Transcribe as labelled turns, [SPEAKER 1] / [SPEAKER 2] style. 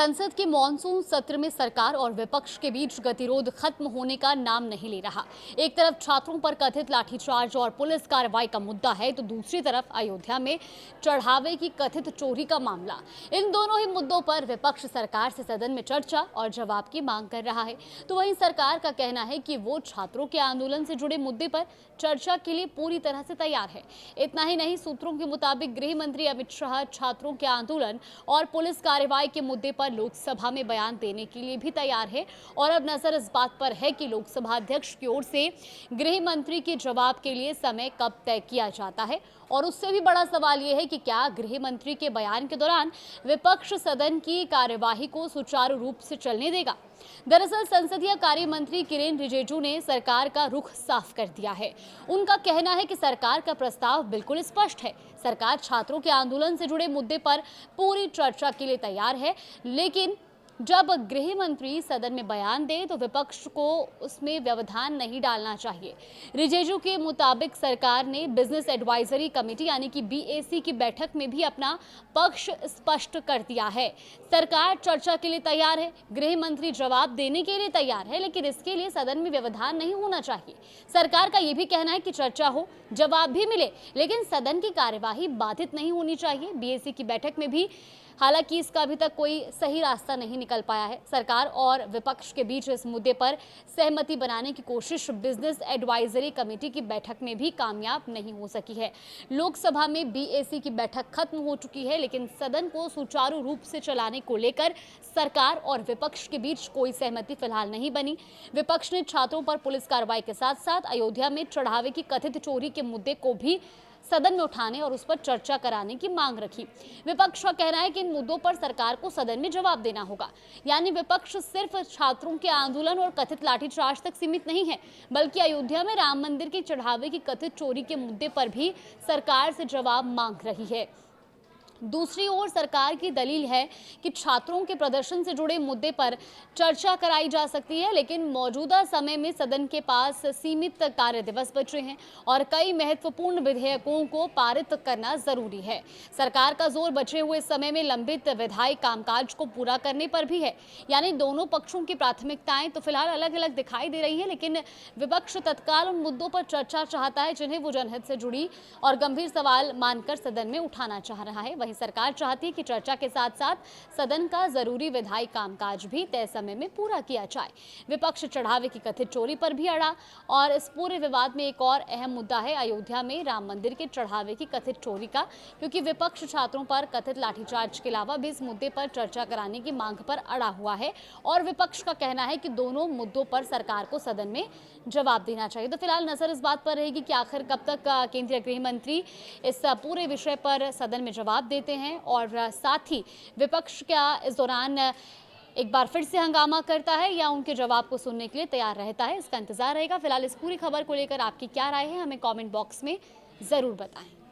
[SPEAKER 1] संसद के मॉनसून सत्र में सरकार और विपक्ष के बीच गतिरोध खत्म होने का नाम नहीं ले रहा। एक तरफ छात्रों पर कथित लाठीचार्ज और पुलिस कार्रवाई का मुद्दा है, तो दूसरी तरफ अयोध्या में चढ़ावे की कथित चोरी का मामला। इन दोनों ही मुद्दों पर विपक्ष सरकार से सदन में चर्चा और जवाब की मांग कर रहा है। तो वहीं सरकार का कहना है कि वो छात्रों के आंदोलन से जुड़े मुद्दे पर चर्चा के लिए पूरी तरह से तैयार है। इतना ही नहीं, सूत्रों के मुताबिक गृह मंत्री अमित शाह छात्रों के आंदोलन और पुलिस कार्रवाई के मुद्दे पर लोकसभा में बयान देने के लिए भी तैयार है। और अब नजर इस बात पर है कि लोकसभा अध्यक्ष की ओर से गृह मंत्री के जवाब के लिए समय कब तय किया जाता है। और उससे भी बड़ा सवाल यह है कि क्या गृह मंत्री के बयान के दौरान विपक्ष सदन की कार्यवाही को सुचारू रूप से चलने देगा। दरअसल संसदीय कार्य मंत्री किरेन रिजिजू ने सरकार का रुख साफ कर दिया है। उनका कहना है कि सरकार का प्रस्ताव बिल्कुल स्पष्ट है। सरकार छात्रों के आंदोलन से जुड़े मुद्दे पर पूरी चर्चा के लिए तैयार है, लेकिन जब गृह मंत्री सदन में बयान दे तो विपक्ष को उसमें व्यवधान नहीं डालना चाहिए। रिजिजू के मुताबिक सरकार ने बिजनेस एडवाइजरी कमेटी यानी कि बीएसी की बैठक में भी अपना पक्ष स्पष्ट कर दिया है। सरकार चर्चा के लिए तैयार है, गृह मंत्री जवाब देने के लिए तैयार है, लेकिन इसके लिए सदन में व्यवधान नहीं होना चाहिए। सरकार का यह भी कहना है कि चर्चा हो, जवाब भी मिले, लेकिन सदन की कार्यवाही बाधित नहीं होनी चाहिए। बीएसी की बैठक में भी हालांकि इसका अभी तक कोई सही रास्ता नहीं निकल पाया है। सरकार और विपक्ष के बीच इस मुद्दे पर सहमति बनाने की कोशिश बिजनेस एडवाइजरी कमेटी की बैठक में भी कामयाब नहीं हो सकी है। लोकसभा में बीएसी की बैठक खत्म हो चुकी है, लेकिन सदन को सुचारू रूप से चलाने को लेकर सरकार और विपक्ष के बीच कोई सहमति फिलहाल नहीं बनी। विपक्ष ने छात्रों पर पुलिस कार्रवाई के साथ साथ अयोध्या में चढ़ावे की कथित चोरी के मुद्दे को भी सदन में उठाने और उस पर चर्चा कराने की मांग रखी। विपक्ष का कहना है कि इन मुद्दों पर सरकार को सदन में जवाब देना होगा। यानी विपक्ष सिर्फ छात्रों के आंदोलन और कथित लाठीचार्ज तक सीमित नहीं है, बल्कि अयोध्या में राम मंदिर की चढ़ावे की कथित चोरी के मुद्दे पर भी सरकार से जवाब मांग रही है। दूसरी ओर सरकार की दलील है कि छात्रों के प्रदर्शन से जुड़े मुद्दे पर चर्चा कराई जा सकती है, लेकिन मौजूदा समय में सदन के पास सीमित कार्य दिवस बचे हैं और कई महत्वपूर्ण विधेयकों को पारित करना जरूरी है। सरकार का जोर बचे हुए समय में लंबित विधायी कामकाज को पूरा करने पर भी है। यानी दोनों पक्षों की प्राथमिकताएं तो फिलहाल अलग अलग दिखाई दे रही है, लेकिन विपक्ष तत्काल उन मुद्दों पर चर्चा चाहता है जिन्हें वो जनहित से जुड़ी और गंभीर सवाल मानकर सदन में उठाना चाह रहा है। सरकार चाहती है कि चर्चा के साथ साथ सदन का जरूरी विधायी कामकाज भी तय समय में पूरा किया जाए। विपक्ष चढ़ावे की कथित चोरी पर भी अड़ा और इस पूरे विवाद में एक और अहम मुद्दा है अयोध्या में राम मंदिर के चढ़ावे की कथित चोरी का, क्योंकि विपक्ष छात्रों पर कथित लाठीचार्ज के अलावा भी इस मुद्दे पर चर्चा कराने की मांग पर अड़ा हुआ है और विपक्ष का कहना है कि दोनों मुद्दों पर सरकार को सदन में जवाब देना चाहिए। तो फिलहाल नजर इस बात पर रहेगी कि आखिर कब तक केंद्रीय गृह मंत्री इस पूरे विषय पर सदन में जवाब देते हैं और साथ ही विपक्ष क्या इस दौरान एक बार फिर से हंगामा करता है या उनके जवाब को सुनने के लिए तैयार रहता है। इसका इंतजार रहेगा। फिलहाल इस पूरी खबर को लेकर आपकी क्या राय है, हमें कमेंट बॉक्स में जरूर बताएं।